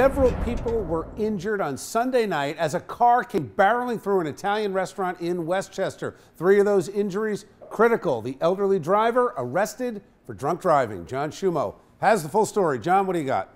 Several people were injured on Sunday night as a car came barreling through an Italian restaurant in Westchester. 3 of those injuries critical. The elderly driver arrested for drunk driving. John Shumo has the full story. John, what do you got?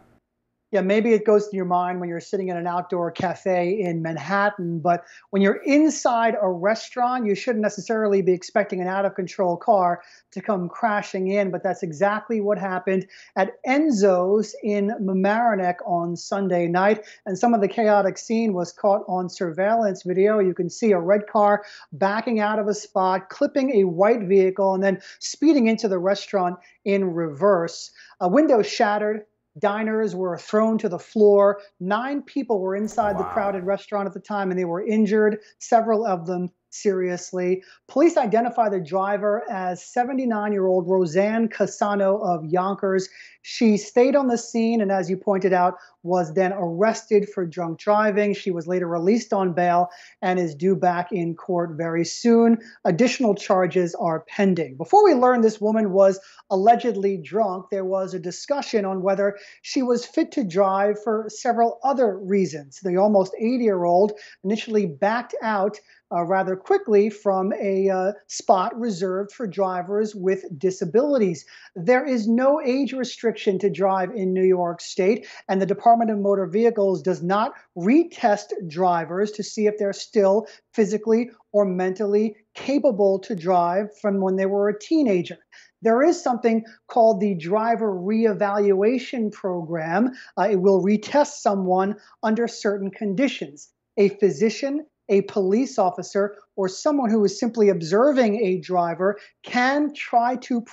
Yeah, maybe it goes to your mind when you're sitting in an outdoor cafe in Manhattan, but when you're inside a restaurant, you shouldn't necessarily be expecting an out-of-control car to come crashing in, but that's exactly what happened at Enzo's in Mamaroneck on Sunday night, and some of the chaotic scene was caught on surveillance video. You can see a red car backing out of a spot, clipping a white vehicle, and then speeding into the restaurant in reverse. A window shattered. Diners were thrown to the floor. 9 people were inside the crowded restaurant at the time, and they were injured, several of them seriously. Police identify the driver as 79-year-old Roseanne Cassano of Yonkers. She stayed on the scene and, as you pointed out, was then arrested for drunk driving. She was later released on bail and is due back in court very soon. Additional charges are pending. Before we learned this woman was allegedly drunk, there was a discussion on whether she was fit to drive for several other reasons. The almost 80-year-old initially backed out rather quickly from a spot reserved for drivers with disabilities. There is no age restriction to drive in New York State, and the Department of Motor Vehicles does not retest drivers to see if they're still physically or mentally capable to drive from when they were a teenager. There is something called the driver reevaluation program. It will retest someone under certain conditions. A physician, a police officer, or someone who is simply observing a driver can try to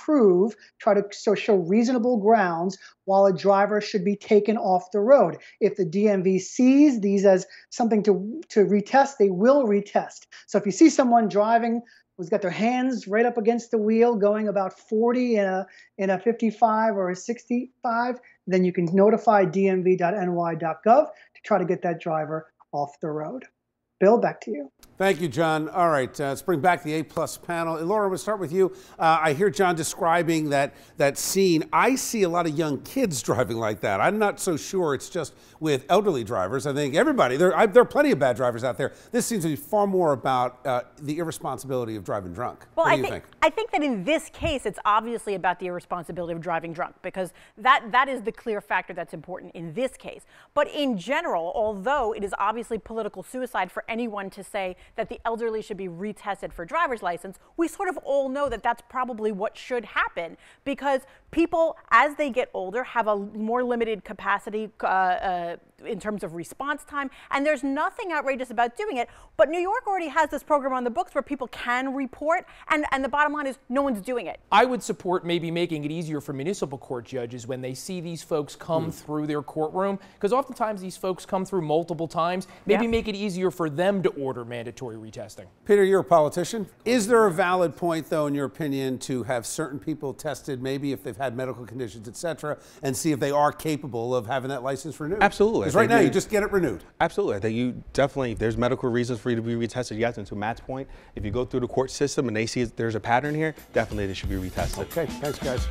show reasonable grounds while a driver should be taken off the road. If the DMV sees these as something to retest, they will retest. So if you see someone driving who's got their hands right up against the wheel going about 40 in a 55 or a 65, then you can notify dmv.ny.gov to try to get that driver off the road. Bill, back to you. Thank you, John. All right, let's bring back the A-plus panel. Laura, we'll start with you. I hear John describing that scene. I see a lot of young kids driving like that. I'm not so sure it's just with elderly drivers. I think everybody, there are plenty of bad drivers out there. This seems to be far more about the irresponsibility of driving drunk. Well, what do you think? I think that in this case, it's obviously about the irresponsibility of driving drunk, because that is the clear factor that's important in this case. But in general, although it is obviously political suicide for anyone to say that the elderly should be retested for driver's license, we sort of all know that that's probably what should happen, because people, as they get older, have a more limited capacity in terms of response time, and there's nothing outrageous about doing it. But New York already has this program on the books where people can report, and the bottom line is no one's doing it. I would support maybe making it easier for municipal court judges when they see these folks come through their courtroom, because oftentimes these folks come through multiple times. Maybe make it easier for them to order mandatory retesting. Peter, you're a politician. Is there a valid point, though, in your opinion, to have certain people tested, maybe if they've had medical conditions, et cetera, and see if they are capable of having that license renewed? Absolutely. Because right now you just get it renewed. Absolutely. I think you definitely, if there's medical reasons for you to be retested, yes. And to Matt's point, if you go through the court system and they see there's a pattern here, definitely they should be retested. Okay, thanks, guys.